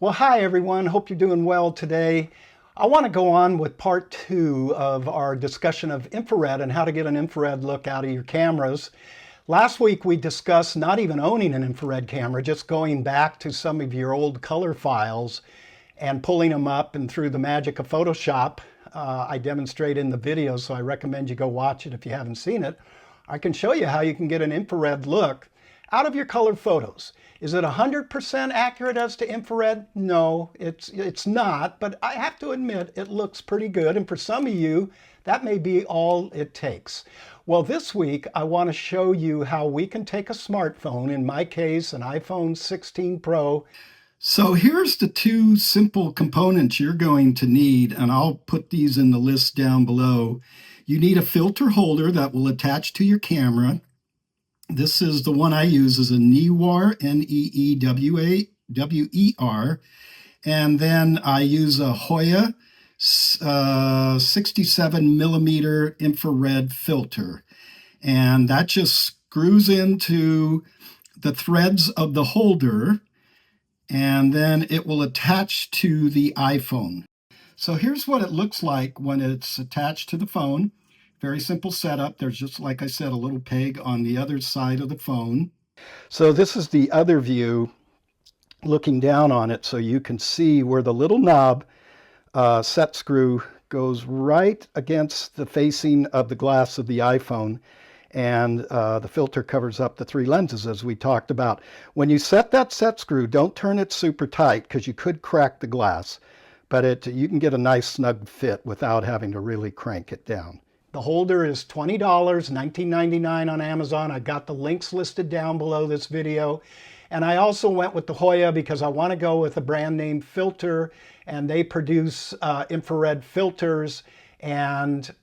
Well, hi everyone. Hope you're doing well today. I want to go on with part 2 of our discussion of infrared and how to get an infrared look out of your cameras. Last week we discussed not even owning an infrared camera, just going back to some of your old color files and pulling them up, and through the magic of Photoshop, I demonstrate in the video, so I recommend you go watch it if you haven't seen it. I can show you how you can get an infrared look out of your colored photos. Is it 100% accurate as to infrared? No, it's not, but I have to admit it looks pretty good, and for some of you, that may be all it takes. Well, this week I want to show you how we can take a smartphone, in my case an iPhone 16 Pro. So here's the two simple components you're going to need, and I'll put these in the list down below. You need a filter holder that will attach to your camera. This is the one I use, is a Neewer, Neewer, and then I use a Hoya 67 millimeter infrared filter, and that just screws into the threads of the holder, and then it will attach to the iPhone. So here's what it looks like when it's attached to the phone. Very simple setup. There's just, like I said, a little peg on the other side of the phone. So this is the other view looking down on it, so you can see where the little knob set screw goes right against the facing of the glass of the iPhone, and the filter covers up the three lenses as we talked about. When you set that set screw, don't turn it super tight because you could crack the glass, but you can get a nice snug fit without having to really crank it down. The holder is $20, $19.99 on Amazon. I got the links listed down below this video. And I also went with the Hoya because I want to go with a brand name filter, and they produce infrared filters, and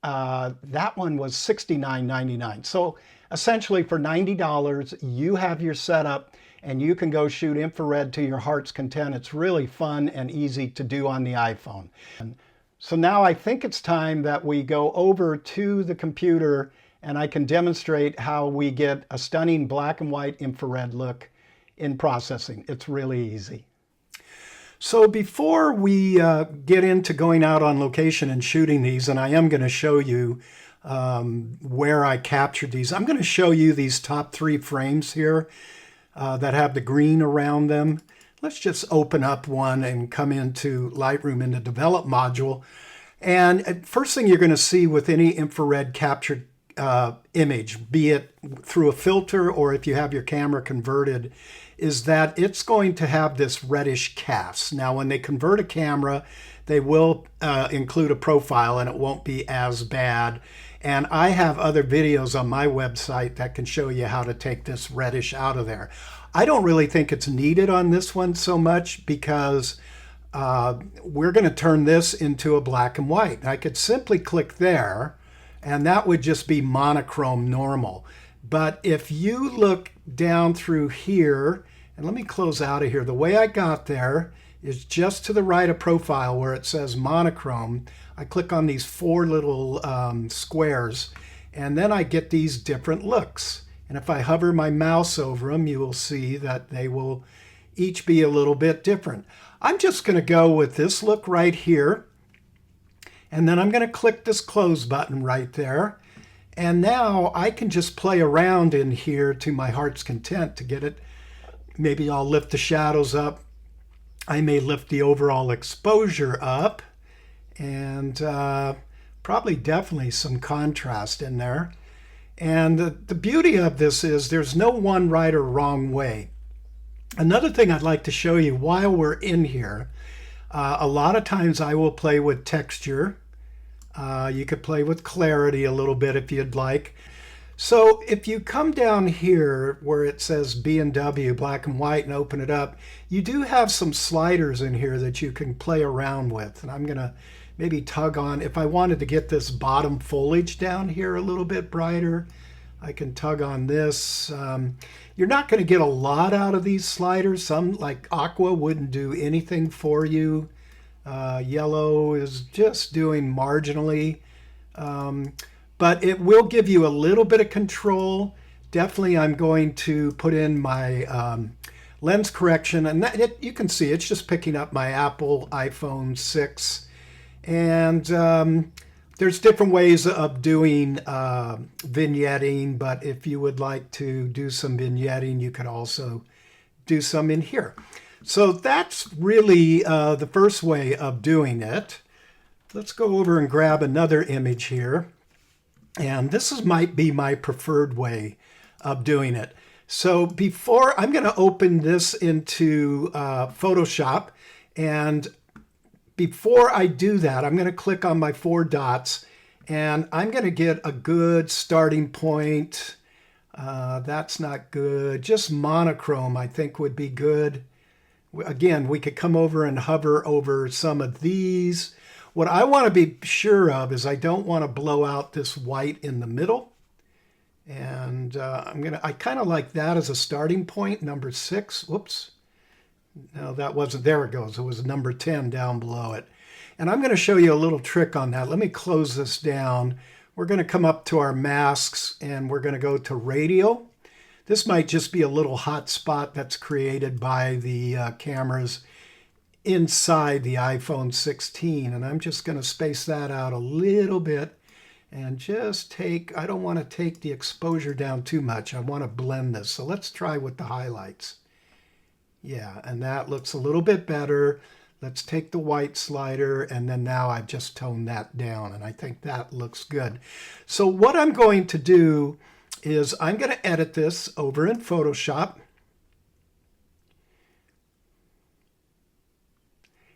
that one was $69.99. So essentially for $90, you have your setup and you can go shoot infrared to your heart's content. It's really fun and easy to do on the iPhone. So now I think it's time that we go over to the computer and I can demonstrate how we get a stunning black and white infrared look in processing. It's really easy. So before we get into going out on location and shooting these, and I am going to show you where I captured these, I'm going to show you these top 3 frames here that have the green around them. Let's just open up one and come into Lightroom in the Develop module. And first thing you're going to see with any infrared captured image, be it through a filter or if you have your camera converted, is that it's going to have this reddish cast. Now, when they convert a camera, they will include a profile and it won't be as bad. And I have other videos on my website that can show you how to take this reddish out of there. I don't really think it's needed on this one so much because we're going to turn this into a black and white. I could simply click there and that would just be monochrome normal. But if you look down through here, and let me close out of here, the way I got there is just to the right of profile where it says monochrome. I click on these 4 little squares and then I get these different looks. And if I hover my mouse over them, you will see that they will each be a little bit different. I'm just going to go with this look right here. And then I'm going to click this close button right there. And now I can just play around in here to my heart's content to get it. Maybe I'll lift the shadows up. I may lift the overall exposure up. And probably definitely some contrast in there. And the beauty of this is there's no one right or wrong way. Another thing I'd like to show you while we're in here, a lot of times I will play with texture. You could play with clarity a little bit if you'd like. So if you come down here where it says B&W, black and white, and open it up, you do have some sliders in here that you can play around with. And I'm going to maybe tug on, if I wanted to get this bottom foliage down here a little bit brighter, I can tug on this. You're not going to get a lot out of these sliders. Some, like aqua, wouldn't do anything for you. Yellow is just doing marginally. But it will give you a little bit of control. Definitely I'm going to put in my lens correction, and you can see it's just picking up my Apple iPhone 6. And there's different ways of doing vignetting, but if you would like to do some vignetting, you could also do some in here. So that's really the first way of doing it. Let's go over and grab another image here. And might be my preferred way of doing it. So before, I'm going to open this into Photoshop. And before I do that, I'm going to click on my 4 dots. And I'm going to get a good starting point. That's not good. Just monochrome, I think, would be good. Again, we could come over and hover over some of these. What I want to be sure of is I don't want to blow out this white in the middle. And I kind of like that as a starting point, number 6. Whoops. No, that wasn't, there it goes. It was number 10 down below it. And I'm going to show you a little trick on that. Let me close this down. We're going to come up to our masks and we're going to go to radial. This might just be a little hot spot that's created by the cameras inside the iPhone 16. And I'm just going to space that out a little bit and just I don't want to take the exposure down too much. I want to blend this. So let's try with the highlights. Yeah, and that looks a little bit better. Let's take the white slider, and then now I've just toned that down, and I think that looks good. So what I'm going to do is I'm going to edit this over in Photoshop.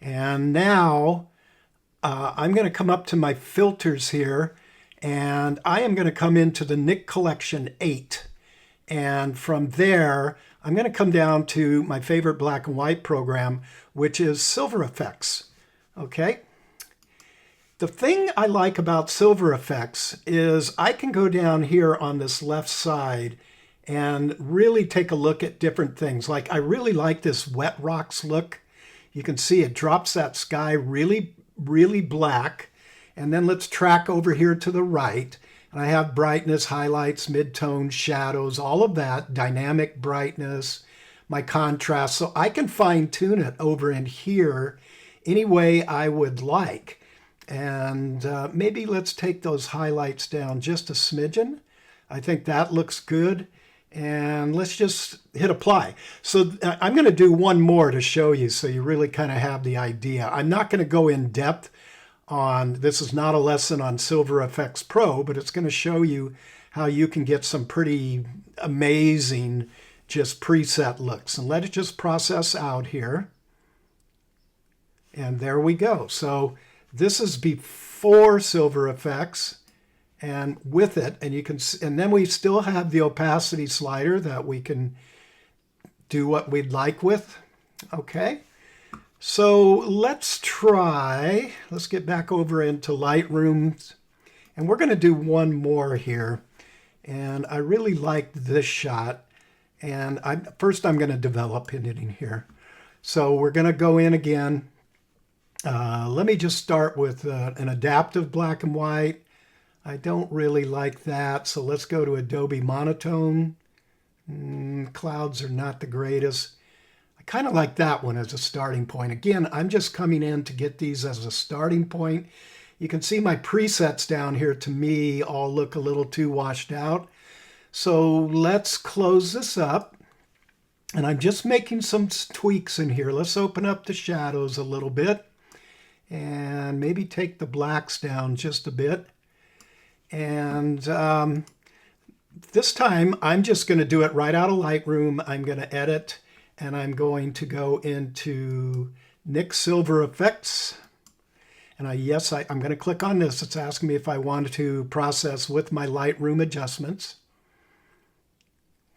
And now I'm going to come up to my filters here, and I am going to come into the Nik Collection 8. And from there, I'm going to come down to my favorite black and white program, which is Silver Effects. Okay. The thing I like about Silver Effects is I can go down here on this left side and really take a look at different things. Like I really like this wet rocks look. You can see it drops that sky really, really black. And then let's track over here to the right. And I have brightness, highlights, mid-tone, shadows, all of that, dynamic brightness, my contrast. So I can fine tune it over in here any way I would like. And maybe let's take those highlights down just a smidgen. I think that looks good. And let's just hit apply. So I'm going to do one more to show you so you really kind of have the idea. I'm not going to go in depth on, this is not a lesson on Silver Effects Pro, but it's going to show you how you can get some pretty amazing just preset looks. And let it just process out here. And there we go. So this is before Silver Effects and with it, and you can, and then we still have the opacity slider that we can do what we'd like with. Okay. So let's get back over into Lightroom, and we're going to do one more here. And I really like this shot. And first I'm going to develop it in here. So we're going to go in again. Let me just start with an adaptive black and white. I don't really like that. So let's go to Adobe Monotone. Clouds are not the greatest. Kind of like that one as a starting point. Again, I'm just coming in to get these as a starting point. You can see my presets down here to me all look a little too washed out. So let's close this up. And I'm just making some tweaks in here. Let's open up the shadows a little bit and maybe take the blacks down just a bit. And this time I'm just going to do it right out of Lightroom. I'm going to edit. And I'm going to go into Nik Silver Effects. And I'm going to click on this. It's asking me if I want to process with my Lightroom adjustments.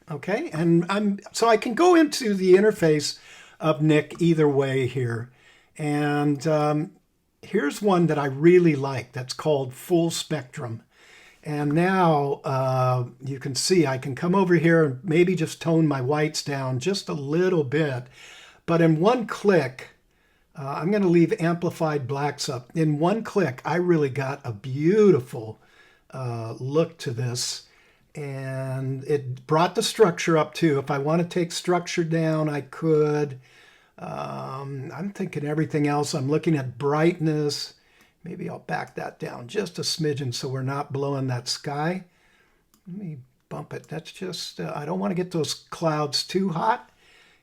Okay, and so I can go into the interface of Nik either way here. And here's one that I really like that's called Full Spectrum. And now you can see I can come over here and maybe just tone my whites down just a little bit. But in one click, I'm going to leave amplified blacks up. In one click, I really got a beautiful look to this. And it brought the structure up too. If I want to take structure down, I could. I'm thinking everything else. I'm looking at brightness. Maybe I'll back that down just a smidgen so we're not blowing that sky. Let me bump it. That's just, I don't want to get those clouds too hot.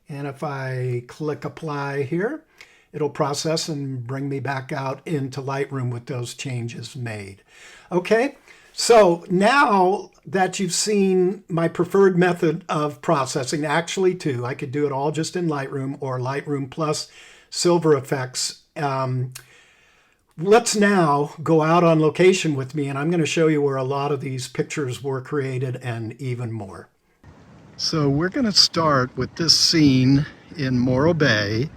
And if I click apply here, it'll process and bring me back out into Lightroom with those changes made. Okay, so now that you've seen my preferred method of processing, actually two, I could do it all just in Lightroom or Lightroom plus Silver Effects. Let's now go out on location with me, and I'm going to show you where a lot of these pictures were created and even more. So we're going to start with this scene in Morro Bay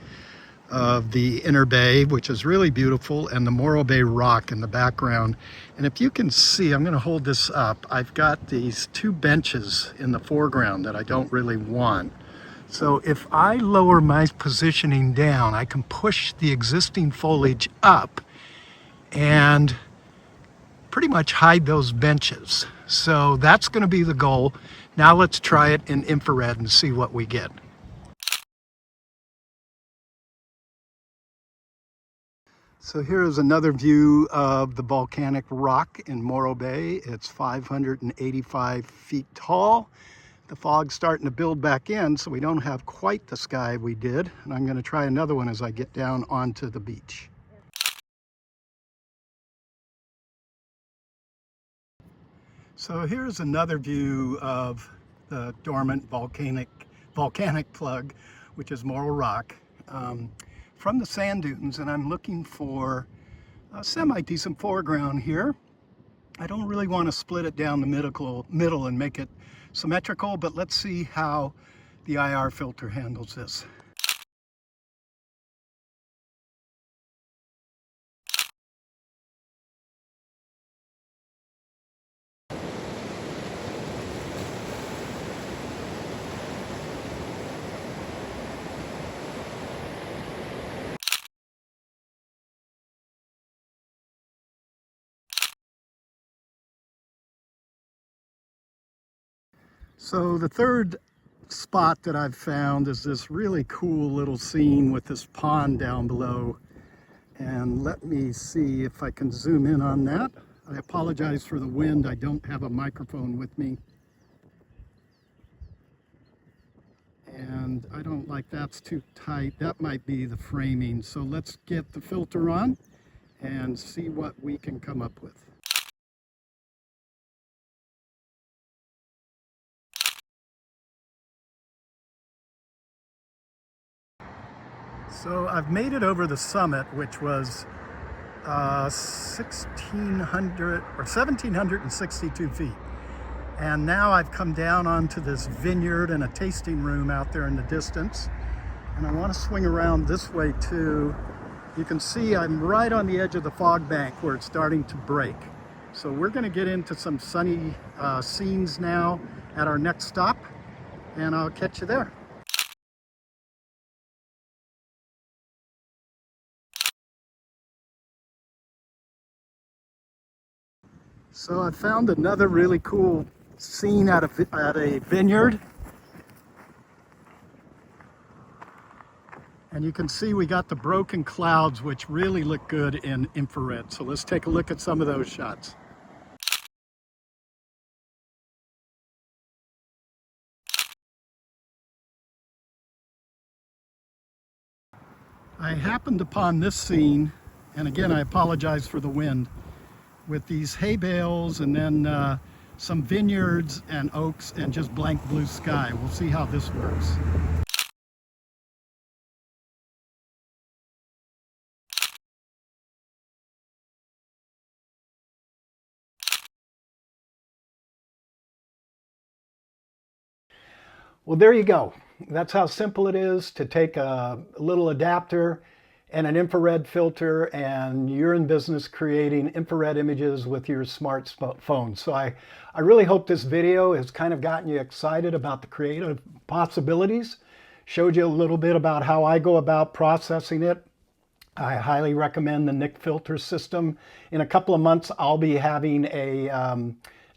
of the Inner Bay, which is really beautiful, and the Morro Bay rock in the background. And if you can see, I'm going to hold this up. I've got these two benches in the foreground that I don't really want. So if I lower my positioning down, I can push the existing foliage up and pretty much hide those benches. So that's going to be the goal. Now let's try it in infrared and see what we get. So here is another view of the volcanic rock in Morro Bay. It's 585 feet tall. The fog's starting to build back in, so we don't have quite the sky we did. And I'm going to try another one as I get down onto the beach. So here's another view of the dormant volcanic plug, which is Morro Rock, from the sand dunes, and I'm looking for a semi-decent foreground here. I don't really want to split it down the middle and make it symmetrical, but let's see how the IR filter handles this. So the third spot that I've found is this really cool little scene with this pond down below. And let me see if I can zoom in on that. I apologize for the wind. I don't have a microphone with me. And I don't like that's too tight. That might be the framing. So let's get the filter on and see what we can come up with. So I've made it over the summit, which was 1,600 or 1,762 feet. And now I've come down onto this vineyard and a tasting room out there in the distance. And I want to swing around this way too. You can see I'm right on the edge of the fog bank where it's starting to break. So we're going to get into some sunny scenes now at our next stop, and I'll catch you there. So I found another really cool scene at a vineyard. And you can see we got the broken clouds, which really look good in infrared. So let's take a look at some of those shots. I happened upon this scene, and again, I apologize for the wind, with these hay bales and then some vineyards and oaks and just blank blue sky. We'll see how this works. Well, there you go. That's how simple it is to take a little adapter and an infrared filter, and you're in business creating infrared images with your smartphone. So I really hope this video has kind of gotten you excited about the creative possibilities, showed you a little bit about how I go about processing it. I highly recommend the Nik filter system. In a couple of months, I'll be having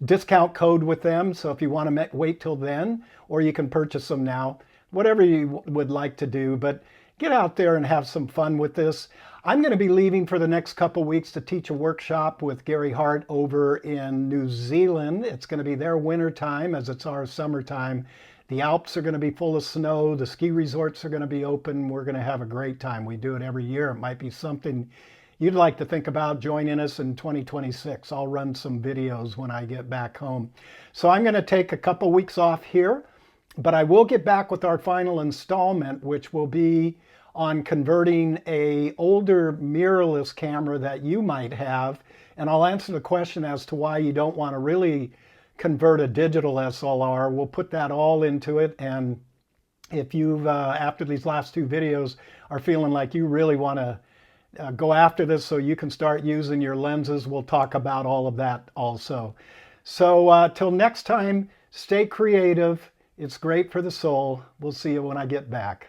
discount code with them. So if you want to wait till then, or you can purchase them now, whatever you would like to do. But get out there and have some fun with this. I'm going to be leaving for the next couple weeks to teach a workshop with Gary Hart over in New Zealand. It's going to be their winter time as it's our summertime. The Alps are going to be full of snow. The ski resorts are going to be open. We're going to have a great time. We do it every year. It might be something you'd like to think about joining us in 2026. I'll run some videos when I get back home. So I'm going to take a couple weeks off here, but I will get back with our final installment, which will be on converting a older mirrorless camera that you might have. And I'll answer the question as to why you don't want to really convert a digital SLR. We'll put that all into it. And if you've, after these last two videos, are feeling like you really want to go after this so you can start using your lenses, we'll talk about all of that also. So till next time, stay creative. It's great for the soul. We'll see you when I get back.